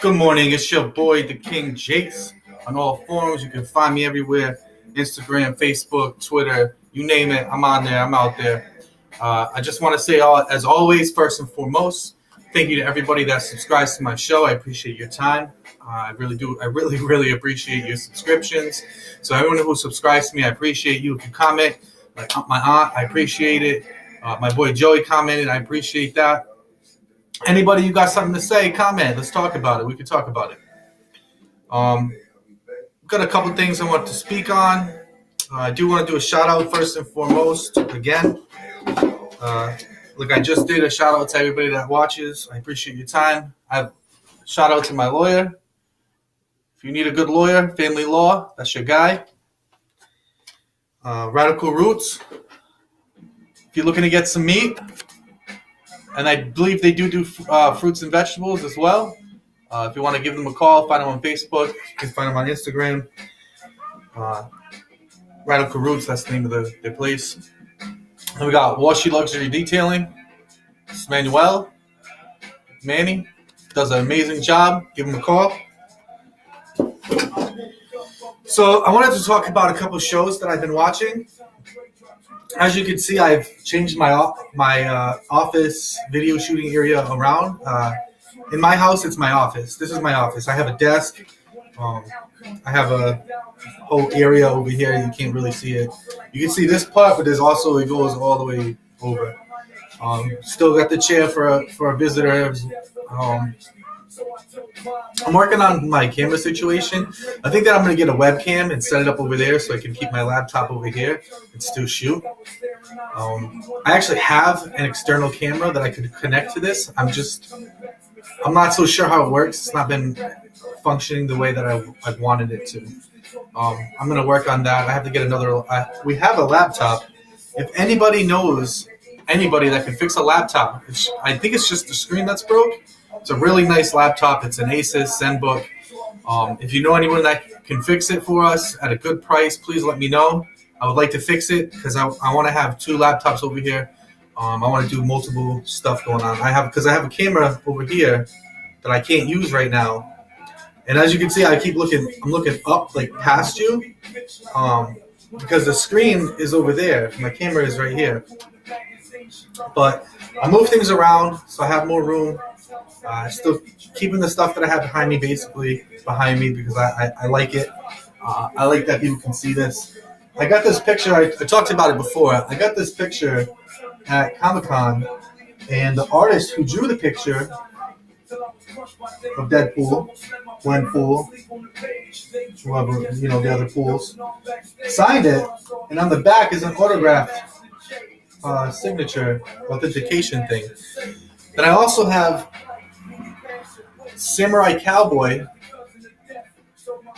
Good morning. It's your boy, the King Jace. On all forums, you can find me everywhere: Instagram, Facebook, Twitter, you name it. I'm on there. I'm out there. I just want to say, as always, first and foremost, thank you to everybody that subscribes to my show. I appreciate your time. I really do. I really, really appreciate your subscriptions. So everyone who subscribes to me, I appreciate you. If you comment, like my aunt, I appreciate it. My boy Joey commented. I appreciate that. Anybody, you got something to say? Comment. Let's talk about it. We can talk about it. Um, got a couple things I want to speak on. I do want to do a shout out first and foremost. Again, like I just did, a shout out to everybody that watches. I appreciate your time. I have a shout out to my lawyer. If you need a good lawyer, family law, that's your guy. Radical Roots. If you're looking to get some meat, and I believe they do fruits and vegetables as well. If you want to give them a call, find them on Facebook. You can find them on Instagram. Radical Roots, that's the name of their place. And we got Washi Luxury Detailing. It's Manny, does an amazing job. Give him a call. So I wanted to talk about a couple shows that I've been watching. As you can see, I've changed my office video shooting area around. In my house, it's my office. This is my office. I have a desk. I have a whole area over here. You can't really see it. You can see this part, but there's also, it goes all the way over. Still got the chair for visitors. I'm working on my camera situation. I think that I'm going to get a webcam and set it up over there so I can keep my laptop over here and still shoot. I actually have an external camera that I could connect to this. I'm not so sure how it works. It's not been functioning the way that I wanted it to. I'm going to work on that. I have to get another. We have a laptop. If anybody knows anybody that can fix a laptop, I think it's just the screen that's broke. It's a really nice laptop. It's an Asus ZenBook. If you know anyone that can fix it for us at a good price, please let me know. I would like to fix it because I want to have two laptops over here. I want to do multiple stuff going on. I have a camera over here that I can't use right now. And as you can see, I'm looking up, like past you, because the screen is over there. My camera is right here. But I move things around so I have more room. Still keeping the stuff that I have behind me basically behind me because I like it. I like that people can see this. I got this picture. I talked about it before. I got this picture at Comic-Con, and the artist who drew the picture of Deadpool, Gwenpool, whoever, the other pools, signed it, and on the back is an autographed signature authentication thing. Then I also have Samurai Cowboy.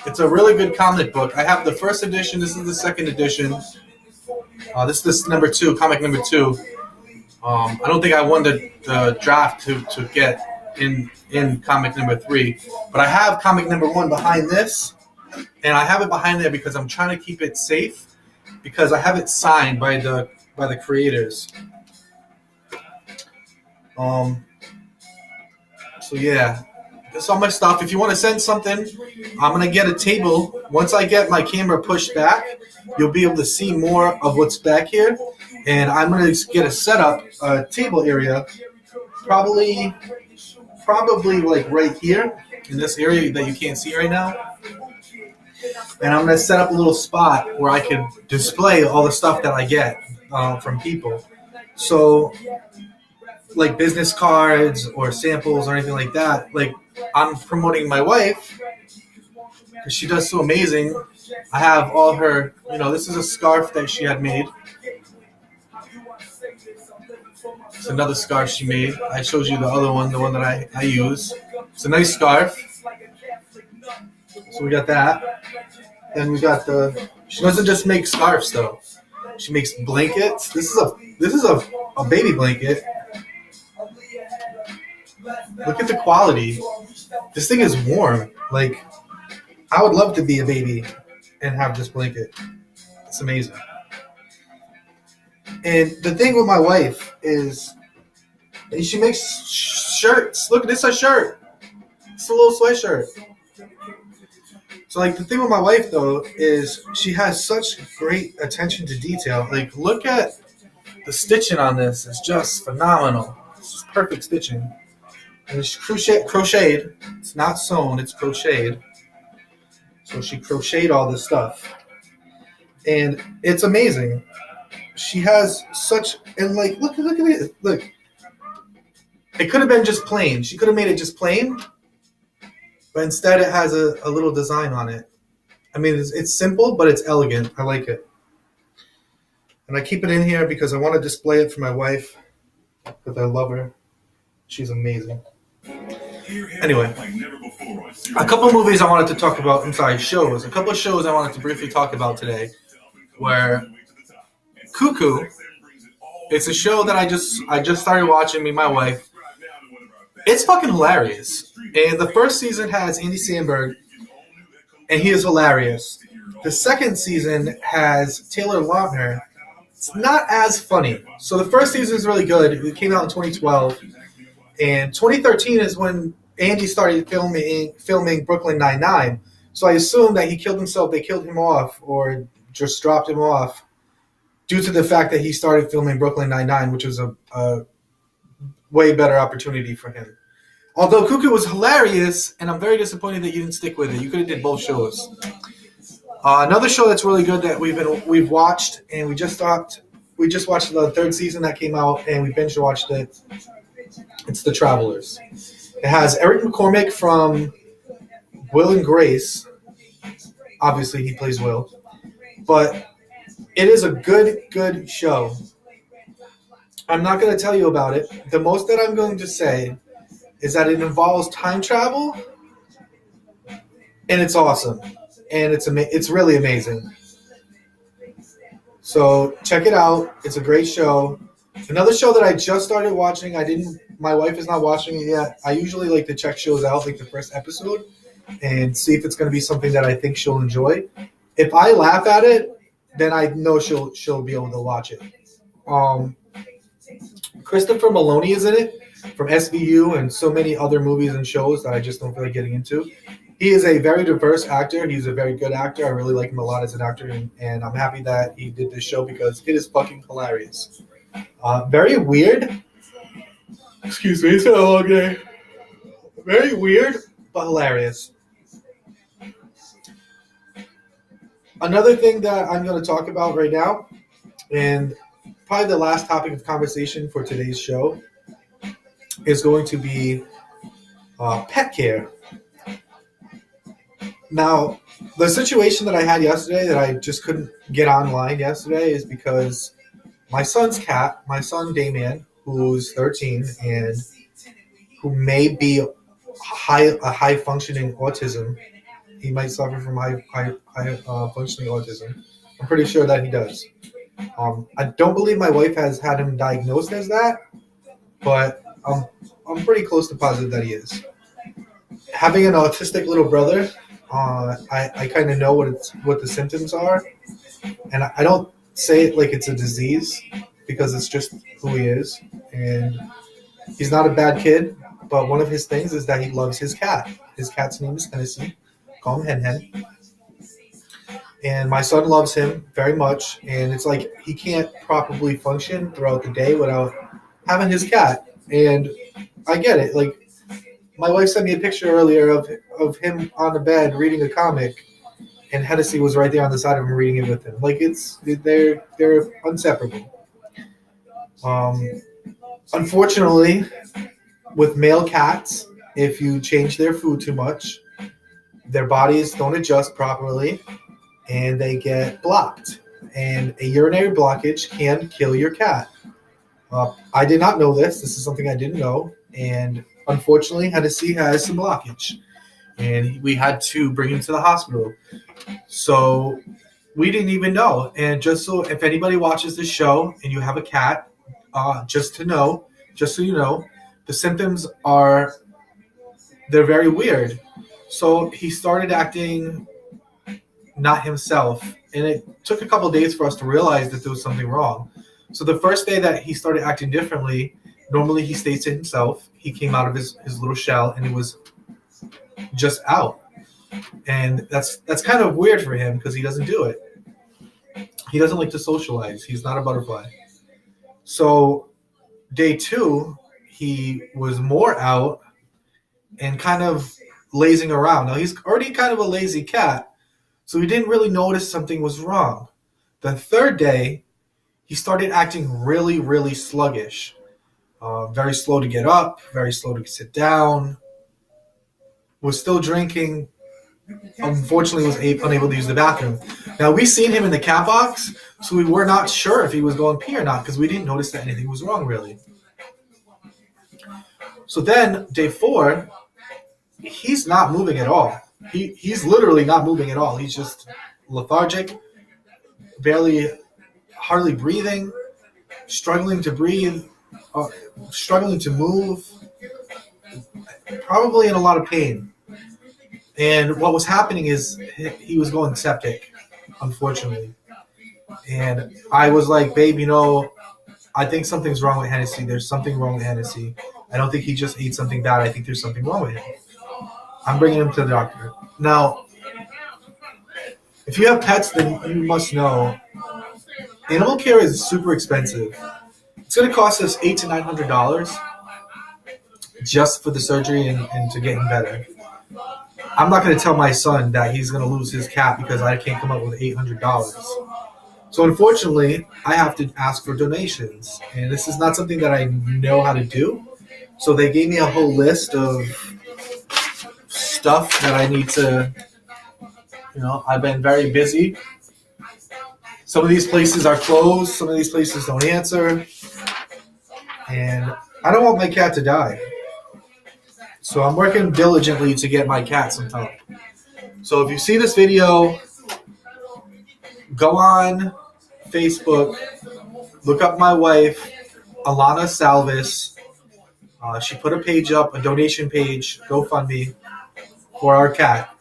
It's a really good comic book. I have the first edition. This is the second edition. This is number 2, comic number 2. I don't think I won the draft to get in comic number 3, but I have comic number 1 behind this, and I have it behind there because I'm trying to keep it safe because I have it signed by the creators. So yeah. That's all my stuff. If you want to send something, I'm going to get a table. Once I get my camera pushed back, you'll be able to see more of what's back here. And I'm going to get a table area, probably like right here in this area that you can't see right now. And I'm going to set up a little spot where I can display all the stuff that I get from people. So like business cards or samples or anything like that. Like I'm promoting my wife because she does so amazing. I have all her, this is a scarf that she had made. It's another scarf she made. I showed you the other one, the one that I use. It's a nice scarf. So we got that. Then we got she doesn't just make scarves though. She makes blankets. This is a baby blanket. Look at the quality. This thing is warm. Like, I would love to be a baby and have this blanket. It's amazing. And the thing with my wife is she makes shirts. Look, this is a shirt. It's a little sweatshirt. So, like, the thing with my wife, though, is she has such great attention to detail. Like, look at the stitching on this. It's just phenomenal. It's just perfect stitching. And it's crocheted. It's not sewn, it's crocheted. So she crocheted all this stuff. And it's amazing. She has such, and like, look at it. Look. It could have been just plain. She could have made it just plain. But instead it has a little design on it. I mean, it's simple, but it's elegant. I like it. And I keep it in here because I want to display it for my wife. Because I love her. She's amazing. Anyway, a couple movies I wanted to talk about. I'm sorry, shows. A couple of shows I wanted to briefly talk about today. Where Cuckoo, it's a show that I just started watching, me and my wife. It's fucking hilarious. And the first season has Andy Samberg, and he is hilarious. The second season has Taylor Lautner. It's not as funny. So the first season is really good. It came out in 2012. And 2013 is when Andy started filming Brooklyn Nine-Nine. So I assume that he killed himself, they killed him off, or just dropped him off due to the fact that he started filming Brooklyn Nine-Nine, which was a way better opportunity for him. Although Cuckoo was hilarious, and I'm very disappointed that you didn't stick with it. You could have did both shows. Another show that's really good that we've watched, and we just watched the third season that came out, and we binge watched it. It's The Travelers. It has Eric McCormick from Will and Grace. Obviously, he plays Will, but it is a good show. I'm not going to tell you about it. The most that I'm going to say is that it involves time travel, and it's awesome, and it's really amazing. So check it out. It's a great show. Another show that I just started watching, my wife is not watching it yet. I usually like to check shows out, like the first episode, and see if it's going to be something that I think she'll enjoy. If I laugh at it, then I know she'll be able to watch it. Christopher Maloney is in it from SVU and so many other movies and shows that I just don't feel like getting into. He is a very diverse actor. He's a very good actor. I really like him a lot as an actor, and I'm happy that he did this show because it is fucking hilarious. Very weird. Excuse me, it's been a long day. Very weird, but hilarious. Another thing that I'm going to talk about right now, and probably the last topic of conversation for today's show, is going to be pet care. Now, the situation that I had yesterday that I just couldn't get online yesterday is because my son's cat, my son Damien, who's 13 and who may be a high functioning autism. He might suffer from high functioning autism. I'm pretty sure that he does. I don't believe my wife has had him diagnosed as that, but I'm pretty close to positive that he is. Having an autistic little brother, I kind of know what the symptoms are, and I don't say it like it's a disease because it's just who he is. And he's not a bad kid, but one of his things is that he loves his cat. His cat's name is Hennessy. Call him Hen Hen. And my son loves him very much, and it's like he can't properly function throughout the day without having his cat. And I get it. Like, my wife sent me a picture earlier of him on the bed reading a comic, and Hennessy was right there on the side of him reading it with him. Like, they're inseparable. Unfortunately, with male cats, if you change their food too much, their bodies don't adjust properly, and they get blocked. And a urinary blockage can kill your cat. I did not know this. This is something I didn't know. And unfortunately, Hennessy has some blockage. And we had to bring him to the hospital. So we didn't even know. And just so if anybody watches this show and you have a cat, just so you know, the symptoms they're very weird. So he started acting not himself. And it took a couple of days for us to realize that there was something wrong. So the first day that he started acting differently, normally he stays to himself. He came out of his little shell, and it was just out. And that's kind of weird for him because he doesn't do it. He doesn't like to socialize. He's not a butterfly. So day 2, he was more out and kind of lazing around. Now, he's already kind of a lazy cat, so he didn't really notice something was wrong. The 3rd day, he started acting really, really sluggish. Very slow to get up, very slow to sit down, was still drinking, unfortunately was unable to use the bathroom. Now, we seen him in the cat box, so we were not sure if he was going pee or not because we didn't notice that anything was wrong, really. So then, day 4, he's not moving at all. He's literally not moving at all. He's just lethargic, hardly breathing, struggling to breathe, struggling to move, probably in a lot of pain. And what was happening is he was going septic, unfortunately. And I was like, babe, I think something's wrong with Hennessy. There's something wrong with Hennessy. I don't think he just ate something bad. I think there's something wrong with him. I'm bringing him to the doctor. Now, if you have pets, then you must know animal care is super expensive. It's going to cost us $800 to $900 just for the surgery and to get him better. I'm not going to tell my son that he's going to lose his cat because I can't come up with $800. So unfortunately, I have to ask for donations. And this is not something that I know how to do. So they gave me a whole list of stuff that I need to, I've been very busy. Some of these places are closed. Some of these places don't answer. And I don't want my cat to die. So I'm working diligently to get my cat some help. So if you see this video, go on Facebook, look up my wife, Alana Salvis. She put a page up, a donation page, GoFundMe, for our cat.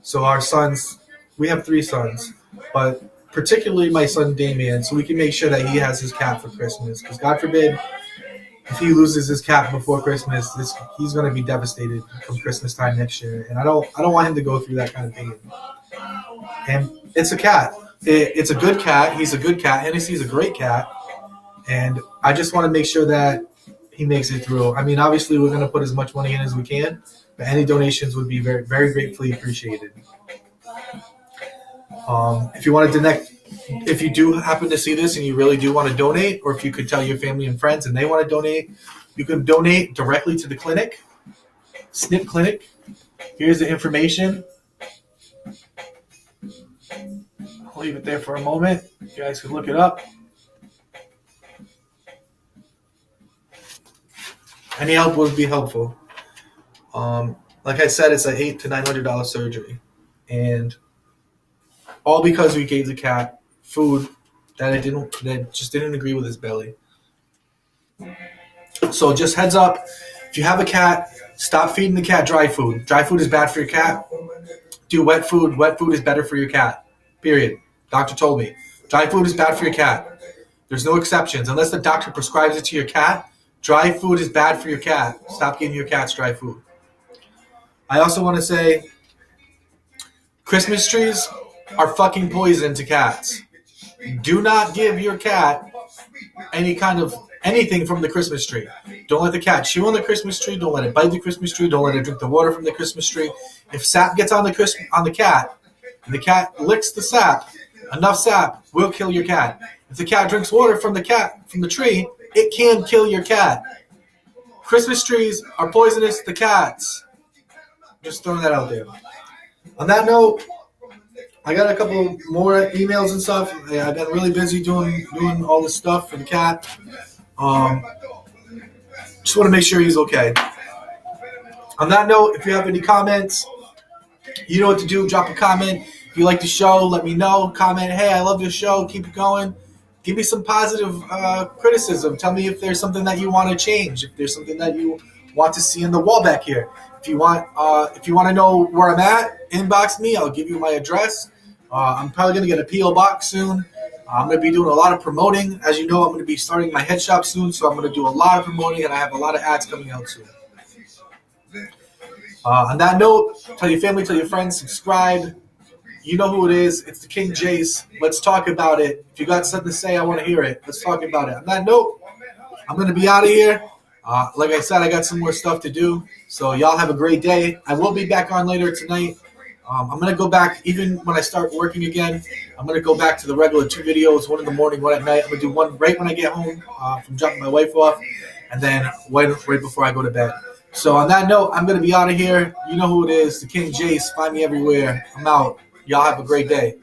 So our sons, we have 3 sons, but particularly my son Damien, so we can make sure that he has his cat for Christmas. Because God forbid, if he loses his cat before Christmas, he's going to be devastated come Christmas time next year. And I don't want him to go through that kind of pain. And it's a cat. It's a good cat. He's a good cat. Hennessy's a great cat. And I just want to make sure that he makes it through. I mean, obviously, we're going to put as much money in as we can, but any donations would be very, very gratefully appreciated. If you want to if you do happen to see this and you really do want to donate, or if you could tell your family and friends and they want to donate, you can donate directly to the clinic, Snip Clinic. Here's the information. I'll leave it there for a moment. You guys can look it up. Any help would be helpful. Like I said, it's an $800 to $900 surgery. And all because we gave the cat food that just didn't agree with his belly. So just heads up, if you have a cat, stop feeding the cat dry food. Dry food is bad for your cat. Do wet food. Wet food is better for your cat. Period. Doctor told me. Dry food is bad for your cat. There's no exceptions. Unless the doctor prescribes it to your cat, dry food is bad for your cat. Stop giving your cats dry food. I also want to say Christmas trees are fucking poison to cats. Do not give your cat anything from the Christmas tree. Don't let the cat chew on the Christmas tree. Don't let it bite the Christmas tree. Don't let it drink the water from the Christmas tree. If sap gets on the cat and the cat licks the sap, enough sap will kill your cat. If the cat drinks water from the tree, it can kill your cat. Christmas trees are poisonous to cats. Just throwing that out there. On that note, I got a couple more emails and stuff. I've been really busy doing all this stuff for the cat. Just want to make sure he's okay. On that note, if you have any comments, you know what to do. Drop a comment. If you like the show, let me know. Comment, hey, I love your show. Keep it going. Give me some positive criticism. Tell me if there's something that you want to change. If there's something that you want to see in the wall back here. If you want to know where I'm at, inbox me. I'll give you my address. I'm probably going to get a P.O. box soon. I'm going to be doing a lot of promoting. As you know, I'm going to be starting my head shop soon, so I'm going to do a lot of promoting, and I have a lot of ads coming out soon. On that note, tell your family, tell your friends, subscribe. You know who it is. It's the King Jace. Let's talk about it. If you got something to say, I want to hear it. Let's talk about it. On that note, I'm going to be out of here. Like I said, I got some more stuff to do. So y'all have a great day. I will be back on later tonight. I'm going to go back, even when I start working again, I'm going to go back to the regular 2 videos, one in the morning, one at night. I'm going to do one right when I get home from dropping my wife off, and then one right before I go to bed. So on that note, I'm going to be out of here. You know who it is, the King Jace. Find me everywhere. I'm out. Y'all have a great day.